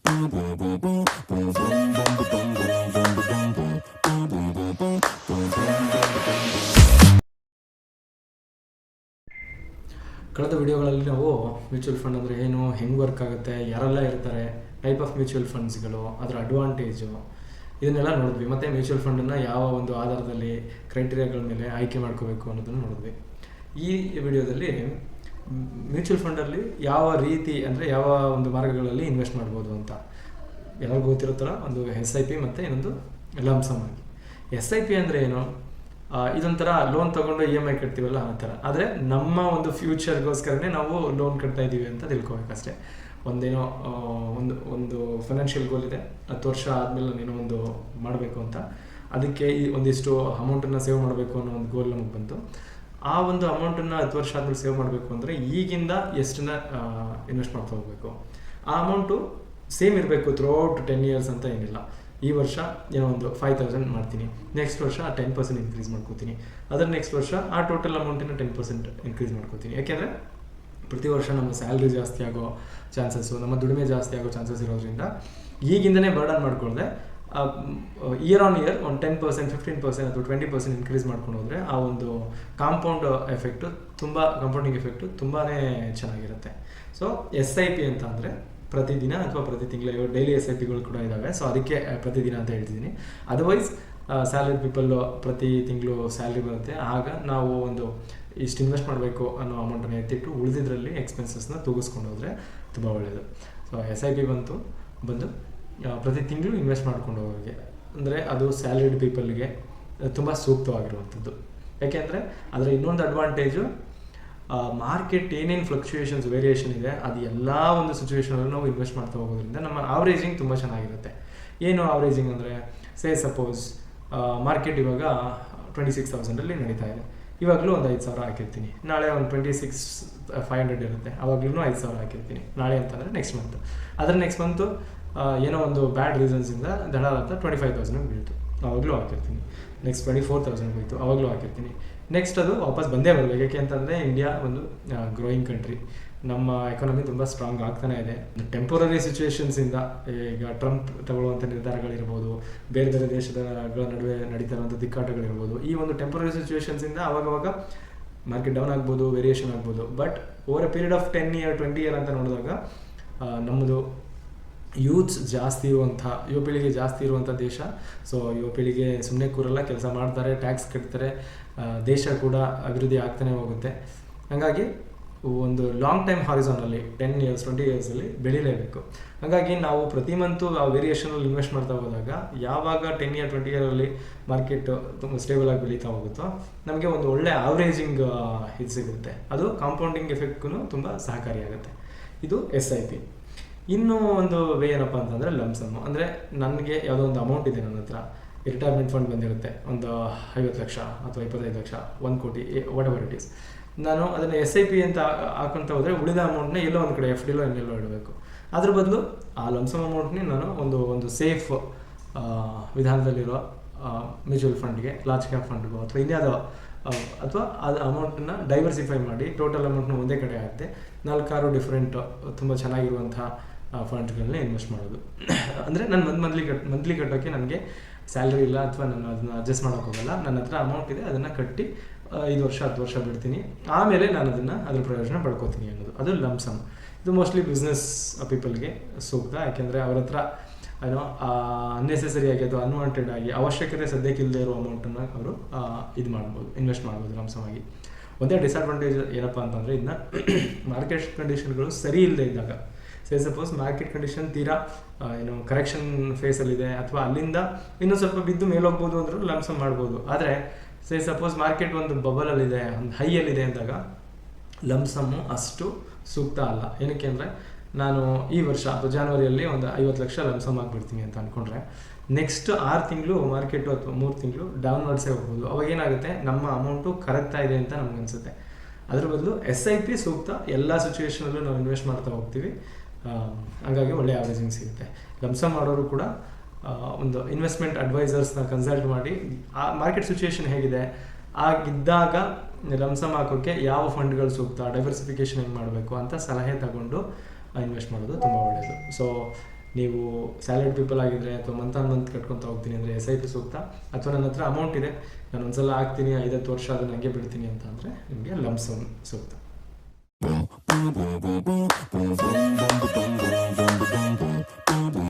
ಕಳೆದ ವಿಡಿಯೋಗಳಲ್ಲಿ ನಾವು mutual fund ಅಂದರೆ ಏನು, ಹೆಂಗೆ ವರ್ಕ್ ಆಗುತ್ತೆ, ಯಾರೆಲ್ಲ ಇರ್ತಾರೆ, ಟೈಪ್ ಆಫ್ ಮ್ಯೂಚುವಲ್ ಫಂಡ್ಸ್ಗಳು, ಅದರ ಅಡ್ವಾಂಟೇಜು, ಇದನ್ನೆಲ್ಲ ನೋಡಿದ್ವಿ. ಮತ್ತು ಮ್ಯೂಚುವಲ್ ಫಂಡನ್ನು ಯಾವ ಒಂದು ಆಧಾರದಲ್ಲಿ, ಕ್ರೈಟೀರಿಯಾಗಳ ಮೇಲೆ ಆಯ್ಕೆ ಮಾಡ್ಕೋಬೇಕು ಅನ್ನೋದನ್ನು ನೋಡಿದ್ವಿ. ಈ ವಿಡಿಯೋದಲ್ಲಿ ಮ್ಯೂಚುವಲ್ ಫಂಡಲ್ಲಿ ಯಾವ ರೀತಿ ಅಂದರೆ ಯಾವ ಒಂದು ಮಾರ್ಗಗಳಲ್ಲಿ ಇನ್ವೆಸ್ಟ್ ಮಾಡ್ಬೋದು ಅಂತ ಎಲ್ಲರಿಗೂ ಗೊತ್ತಿರುತ್ತಲ್ಲ. ಒಂದು SIP ಮತ್ತು ಇನ್ನೊಂದು ಲಂಸಮ್ ಆಗಿ. SIP ಅಂದರೆ ಏನು? ಇದೊಂಥರ ಲೋನ್ ತೊಗೊಂಡು EMI ಕಟ್ತೀವಲ್ಲ ಆ ಥರ. ಆದರೆ ನಮ್ಮ ಒಂದು ಫ್ಯೂಚರ್ಗೋಸ್ಕರನೇ ನಾವು ಲೋನ್ ಕಟ್ತಾ ಇದ್ದೀವಿ ಅಂತ ತಿಳ್ಕೊಬೇಕಷ್ಟೇ. ಒಂದೇನೋ ಒಂದು ಫೈನಾನ್ಷಿಯಲ್ ಗೋಲ್ ಇದೆ, 10 ವರ್ಷ ಆದಮೇಲೆ ನಾನೇನೋ ಒಂದು ಮಾಡಬೇಕು ಅಂತ, ಅದಕ್ಕೆ ಒಂದಿಷ್ಟು ಅಮೌಂಟನ್ನು ಸೇವ್ ಮಾಡಬೇಕು ಅನ್ನೋ ಒಂದು ಗೋಲ್ ನಮಗೆ ಬಂತು. ಆ ಒಂದು ಅಮೌಂಟನ್ನು 10 ವರ್ಷ ಆದಮೇಲೆ ಸೇವ್ ಮಾಡಬೇಕು ಅಂದರೆ ಈಗಿಂದ ಎಷ್ಟನ್ನ ಇನ್ವೆಸ್ಟ್ ಮಾಡ್ತಾ ಹೋಗಬೇಕು. ಆ ಅಮೌಂಟು ಸೇಮ್ ಇರಬೇಕು ಥ್ರೂಔಟ್ 10 years ಅಂತ ಏನಿಲ್ಲ. ಈ ವರ್ಷ ಏನೋ ಒಂದು 5,000 ಮಾಡ್ತೀನಿ, ನೆಕ್ಸ್ಟ್ ವರ್ಷ 10% ಇನ್ಕ್ರೀಸ್ ಮಾಡ್ಕೋತೀನಿ, ಅದರ ನೆಕ್ಸ್ಟ್ ವರ್ಷ ಆ ಟೋಟಲ್ ಅಮೌಂಟಿನ 10% ಇನ್ಕ್ರೀಸ್ ಮಾಡ್ಕೋತೀನಿ. ಯಾಕೆಂದರೆ ಪ್ರತಿ ವರ್ಷ ನಮ್ಮ ಸ್ಯಾಲ್ರಿ ಜಾಸ್ತಿ ಆಗೋ ಚಾನ್ಸಸ್ಸು, ನಮ್ಮ ದುಡಿಮೆ ಜಾಸ್ತಿ ಆಗೋ ಚಾನ್ಸಸ್ ಇರೋದ್ರಿಂದ ಈಗಿಂದನೇ ಬರ್ಡನ್ ಮಾಡ್ಕೊಳ್ಳದೆ ಇಯರ್ ಆನ್ ಇಯರ್ ಒಂದು 10%, 15% ಅಥವಾ 20% ಇನ್ಕ್ರೀಸ್ ಮಾಡ್ಕೊಂಡು ಹೋದರೆ ಆ ಒಂದು ಕಾಂಪೌಂಡಿಂಗ್ ಎಫೆಕ್ಟು ತುಂಬಾ ಚೆನ್ನಾಗಿರುತ್ತೆ. ಸೊ SIP ಅಂತ ಅಂದರೆ ಪ್ರತಿದಿನ ಅಥವಾ ಪ್ರತಿ ತಿಂಗಳು, ಡೈಲಿ SIPಗಳು ಕೂಡ ಇದ್ದಾವೆ. ಸೊ ಅದಕ್ಕೆ ಪ್ರತಿದಿನ ಅಂತ ಹೇಳ್ತಿದ್ದೀನಿ. ಅದರ್ವೈಸ್ ಸ್ಯಾಲರಿ ಪೀಪಲ್ಲು ಪ್ರತಿ ತಿಂಗಳು ಸ್ಯಾಲ್ರಿ ಬರುತ್ತೆ, ಆಗ ನಾವು ಒಂದು ಇಷ್ಟು ಇನ್ವೆಸ್ಟ್ ಮಾಡಬೇಕು ಅನ್ನೋ ಅಮೌಂಟನ್ನು ಎತ್ತಿಟ್ಟು ಉಳಿದಿದ್ರಲ್ಲಿ ಎಕ್ಸ್ಪೆನ್ಸಸ್ನ ತೂಗಿಸ್ಕೊಂಡು ಹೋದರೆ ತುಂಬ ಒಳ್ಳೆಯದು. ಸೊ SIP ಬಂದು ಪ್ರತಿ ತಿಂಗಳು ಇನ್ವೆಸ್ಟ್ ಮಾಡ್ಕೊಂಡು ಹೋಗೋರಿಗೆ, ಅಂದರೆ ಅದು ಸ್ಯಾಲರಿಡ್ ಪೀಪಲ್ಗೆ ತುಂಬ ಸೂಕ್ತವಾಗಿರುವಂಥದ್ದು. ಯಾಕೆಂದರೆ ಅದರ ಇನ್ನೊಂದು ಅಡ್ವಾಂಟೇಜು, ಮಾರ್ಕೆಟ್ ಏನೇನು ಫ್ಲಕ್ಚುಯೇಷನ್ಸ್, ವೇರಿಯೇಷನ್ ಇದೆ, ಅದು ಎಲ್ಲ ಒಂದು ಸಿಚುವೇಷನಲ್ಲಿ ನಾವು ಇನ್ವೆಸ್ಟ್ ಮಾಡ್ತಾ ಹೋಗೋದ್ರಿಂದ ನಮ್ಮ ಆವ್ರೇಜಿಂಗ್ ತುಂಬ ಚೆನ್ನಾಗಿರುತ್ತೆ. ಏನು ಆವ್ರೇಜಿಂಗ್ ಅಂದರೆ, ಸಪೋಸ್ ಮಾರ್ಕೆಟ್ ಇವಾಗ 26,000 ನಡೀತಾ ಇದೆ, ಇವಾಗಲೂ ಒಂದು 5,000 ಹಾಕಿರ್ತೀನಿ, ನಾಳೆ ಒಂದು 26,500 ಇರುತ್ತೆ, ಅವಾಗಲೂ 5,000 ಹಾಕಿರ್ತೀನಿ. ನಾಳೆ ಅಂತಂದರೆ ನೆಕ್ಸ್ಟ್ ಮಂತು, ಅದರ ನೆಕ್ಸ್ಟ್ ಮಂತು ಏನೋ ಒಂದು ಬ್ಯಾಡ್ ರೀಸನ್ಸಿಂದ ದಡ ಅಂತ 25,000 ಬೀಳ್ತು, ಅವಾಗಲೂ ಹಾಕಿರ್ತೀನಿ. ನೆಕ್ಸ್ಟ್ 24,000 ಹೋಯಿತು, ಅವಾಗಲೂ ಹಾಕಿರ್ತೀನಿ. ನೆಕ್ಸ್ಟ್ ಅದು ವಾಪಸ್ ಬಂದೇ ಬರಬೇಕು. ಯಾಕೆ ಅಂತಂದರೆ ಇಂಡಿಯಾ ಒಂದು ಗ್ರೋಯಿಂಗ್ ಕಂಟ್ರಿ, ನಮ್ಮ ಎಕಾನಮಿ ತುಂಬ ಸ್ಟ್ರಾಂಗ್ ಆಗ್ತಾನೆ ಇದೆ. ಟೆಂಪರರಿ ಸಿಚುವೇಷನ್ಸಿಂದ, ಈಗ ಟ್ರಂಪ್ ತಗೊಳ್ಳುವಂಥ ನಿರ್ಧಾರಗಳಿರ್ಬೋದು, ಬೇರೆ ಬೇರೆ ದೇಶಗಳ ನಡುವೆ ನಡೀತಾ ಇರುವಂಥ ದಿಕ್ಕಾಟಗಳಿರ್ಬೋದು, ಈ ಒಂದು ಟೆಂಪರರಿ ಸಿಚುವೇಷನ್ಸಿಂದ ಅವಾಗವಾಗ ಮಾರ್ಕೆಟ್ ಡೌನ್ ಆಗ್ಬೋದು, ವೇರಿಯೇಷನ್ ಆಗ್ಬೋದು. But over A period of 10 year 20 year ಅಂತ ನೋಡಿದಾಗ ನಮ್ಮದು ಯೂತ್ಸ್ ಜಾಸ್ತಿ ಇರುವಂಥ, ಯುವ ಪೀಳಿಗೆ ಜಾಸ್ತಿ ಇರುವಂಥ ದೇಶ. ಸೊ ಯುವ ಪೀಳಿಗೆ ಸುಮ್ಮನೆ ಕೂರಲ್ಲ, ಕೆಲಸ ಮಾಡ್ತಾರೆ, ಟ್ಯಾಕ್ಸ್ ಕಟ್ತಾರೆ, ದೇಶ ಕೂಡ ಅಭಿವೃದ್ಧಿ ಆಗ್ತಾನೆ ಹೋಗುತ್ತೆ. ಹಾಗಾಗಿ ಒಂದು ಲಾಂಗ್ ಟೈಮ್ ಹಾರಿಝಾನಲ್ಲಿ 10 years 20 years ಬೆಳೀಲೇಬೇಕು. ಹಾಗಾಗಿ ನಾವು ಪ್ರತಿ ಮಂತು ಆ ವೇರಿಯೇಷನಲ್ಲಿ ಇನ್ವೆಸ್ಟ್ ಮಾಡ್ತಾ ಹೋದಾಗ, ಯಾವಾಗ 10 year 20 year ಮಾರ್ಕೆಟ್ ತುಂಬ ಸ್ಟೇಬಲ್ ಆಗಿ ಬೆಳೀತಾ ಹೋಗುತ್ತೋ ನಮಗೆ ಒಂದು ಒಳ್ಳೆ ಆವ್ರೇಜಿಂಗ್ ಇದು ಸಿಗುತ್ತೆ. ಅದು ಕಾಂಪೌಂಡಿಂಗ್ ಎಫೆಕ್ಟ್ಗೂ ತುಂಬ ಸಹಕಾರಿಯಾಗುತ್ತೆ. ಇದು SIP. ಇನ್ನೂ ಒಂದು ವೇ ಏನಪ್ಪ ಅಂತಂದರೆ ಲಂಸಮ್ಮು. ಅಂದರೆ ನನಗೆ ಯಾವುದೋ ಒಂದು ಅಮೌಂಟ್ ಇದೆ, ನನ್ನ ಹತ್ರ ರಿಟೈರ್ಮೆಂಟ್ ಫಂಡ್ ಬಂದಿರುತ್ತೆ, ಒಂದು 50 ಲಕ್ಷ ಅಥವಾ 25 ಲಕ್ಷ, 1 ಕೋಟಿ, ವಾಟ್ ಎವರ್ ಇಟ್ ಈಸ್. ನಾನು ಅದನ್ನು SIP ಅಂತ ಹಾಕೊತ ಹೋದರೆ ಉಳಿದ ಅಮೌಂಟ್ನ ಎಲ್ಲೋ ಒಂದು ಕಡೆ FDಲೋ ಇನ್ನೆಲ್ಲೋ ಇಡಬೇಕು. ಅದ್ರ ಬದಲು ಆ ಲಂಸಮ್ ಅಮೌಂಟ್ನೇ ನಾನು ಒಂದು ಸೇಫ್ ವಿಧಾನದಲ್ಲಿರೋ ಮ್ಯೂಚುವಲ್ ಫಂಡ್ಗೆ, ಲಾರ್ಜ್ ಕ್ಯಾಪ್ ಫಂಡ್ಗೋ ಅಥವಾ ಇನ್ಯಾವುದೋ, ಅಥವಾ ಅದು ಅಮೌಂಟನ್ನು ಡೈವರ್ಸಿಫೈ ಮಾಡಿ ಟೋಟಲ್ ಅಮೌಂಟ್ನ ಒಂದೇ ಕಡೆ ಆಗುತ್ತೆ, 4-6 ಡಿಫ್ರೆಂಟ್ ತುಂಬ ಚೆನ್ನಾಗಿರುವಂಥ ಫಂಡ್ಗಳನ್ನ ಇನ್ವೆಸ್ಟ್ ಮಾಡೋದು. ಅಂದರೆ ನಾನು ಮಂತ್ಲಿ ಕಟ್ಟೋಕ್ಕೆ ನನಗೆ ಸ್ಯಾಲ್ರಿ ಇಲ್ಲ, ಅಥವಾ ನಾನು ಅದನ್ನು ಅಡ್ಜಸ್ಟ್ ಮಾಡೋಕ್ಕೋಗಲ್ಲ, ನನ್ನ ಹತ್ರ ಅಮೌಂಟ್ ಇದೆ, ಅದನ್ನು ಕಟ್ಟಿ 5 ವರ್ಷ 10 ವರ್ಷ ಬಿಡ್ತೀನಿ, ಆಮೇಲೆ ನಾನು ಅದ್ರ ಪ್ರಯೋಜನ ಪಡ್ಕೋತೀನಿ ಅನ್ನೋದು, ಅದು ಲಂಸಮ್. ಇದು ಮೋಸ್ಟ್ಲಿ ಬಿಸ್ನೆಸ್ ಪೀಪಲ್ಗೆ ಸೂಕ್ತ. ಯಾಕೆಂದರೆ ಅವ್ರ ಹತ್ರ ಏನೋ ಅನ್ನೆಸೆಸರಿಯಾಗಿ ಅಥವಾ ಅನ್ವಾಂಟೆಡ್ ಆಗಿ, ಅವಶ್ಯಕತೆ ಸದ್ಯಕ್ಕೆ ಇಲ್ಲದೆ ಇರೋ ಅಮೌಂಟನ್ನು ಅವರು ಇನ್ವೆಸ್ಟ್ ಮಾಡ್ಬೋದು ಲಂಸಮಾಗಿ. ಒಂದೇ ಡಿಸ್ಅಡ್ವಾಂಟೇಜ್ ಏನಪ್ಪ ಅಂತಂದರೆ, ಇದನ್ನ ಮಾರ್ಕೆಟ್ ಕಂಡೀಷನ್ಗಳು ಸರಿ ಇಲ್ಲದೆ ಇದ್ದಾಗ, ಸಪೋಸ್ ಮಾರ್ಕೆಟ್ ಕಂಡೀಷನ್ ತೀರಾ ಕರೆಕ್ಷನ್ ಫೇಸಲ್ಲಿದೆ, ಅಥವಾ ಅಲ್ಲಿಂದ ಇನ್ನೂ ಸ್ವಲ್ಪ ಬಿದ್ದು ಮೇಲೋಗ್ಬೋದು ಅಂದರೂ ಲಂಸಮ್ ಮಾಡ್ಬೋದು. ಆದರೆ ಸಪೋಸ್ ಮಾರ್ಕೆಟ್ ಒಂದು ಬಬಲಲ್ಲಿದೆ, ಒಂದು ಹೈಯಲ್ಲಿದೆ ಅಂದಾಗ ಲಂಸಮ್ಮು ಅಷ್ಟು ಸೂಕ್ತ ಅಲ್ಲ. ಏನಕ್ಕೆ ಅಂದರೆ, ನಾನು ಈ ವರ್ಷ ಅಥವಾ ಜಾನ್ವರಿಯಲ್ಲಿ ಒಂದು 50 ಲಕ್ಷ ಲಂಸಮ್ ಆಗಿಬಿಡ್ತೀನಿ ಅಂತ ಅಂದ್ಕೊಂಡ್ರೆ, ನೆಕ್ಸ್ಟ್ 6 ತಿಂಗಳು ಮಾರ್ಕೆಟು ಅಥವಾ 3 ತಿಂಗಳು ಡೌನ್ವರ್ಡ್ಸೇ ಹೋಗ್ಬೋದು. ಅವಾಗೇನಾಗುತ್ತೆ, ನಮ್ಮ ಅಮೌಂಟು ಕರೆಕ್ತಾ ಇದೆ ಅಂತ ನಮ್ಗೆ ಅನಿಸುತ್ತೆ. ಅದ್ರ ಬದಲು SIP ಸೂಕ್ತ. ಎಲ್ಲ ಸಿಚುವೇಷನಲ್ಲೂ ನಾವು ಇನ್ವೆಸ್ಟ್ ಮಾಡ್ತಾ ಹೋಗ್ತೀವಿ, ಹಾಗಾಗಿ ಒಳ್ಳೆ ಆವ್ರೇಜಿಂಗ್ ಸಿಗುತ್ತೆ. ಲಂಸಮ್ ಮಾಡೋರು ಕೂಡ ಒಂದು ಇನ್ವೆಸ್ಟ್ಮೆಂಟ್ ಅಡ್ವೈಸರ್ಸ್ನ ಕನ್ಸಲ್ಟ್ ಮಾಡಿ, ಆ ಮಾರ್ಕೆಟ್ ಸಿಚುವೇಷನ್ ಹೇಗಿದೆ, ಆಗಿದ್ದಾಗ ಲಂಸಮ್ ಹಾಕೋಕ್ಕೆ ಯಾವ ಫಂಡ್ಗಳು ಸೂಕ್ತ, ಡೈವರ್ಸಿಫಿಕೇಷನ್ ಹೆಂಗೆ ಮಾಡಬೇಕು ಅಂತ ಸಲಹೆ ತಗೊಂಡು ಇನ್ವೆಸ್ಟ್ ಮಾಡೋದು ತುಂಬ ಒಳ್ಳೆಯದು. ಸೊ ನೀವು ಸ್ಯಾಲರಿ ಪೀಪಲ್ ಆಗಿದ್ದರೆ ಅಥವಾ ಮಂತ್ ಕಟ್ಕೊತಾ ಹೋಗ್ತೀನಿ ಅಂದರೆ SIP ಸೂಕ್ತ. ಅಥವಾ ನನ್ನ ಹತ್ರ ಅಮೌಂಟ್ ಇದೆ, ನಾನು ಒಂದ್ಸಲ ಹಾಕ್ತೀನಿ 5-10 ವರ್ಷ ಅದನ್ನ ಹಂಗೆ ಬಿಡ್ತೀನಿ ಅಂತ ಅಂದರೆ ನಿಮಗೆ ಲಂಪ್ ಸಮ್ ಸೂಕ್ತ.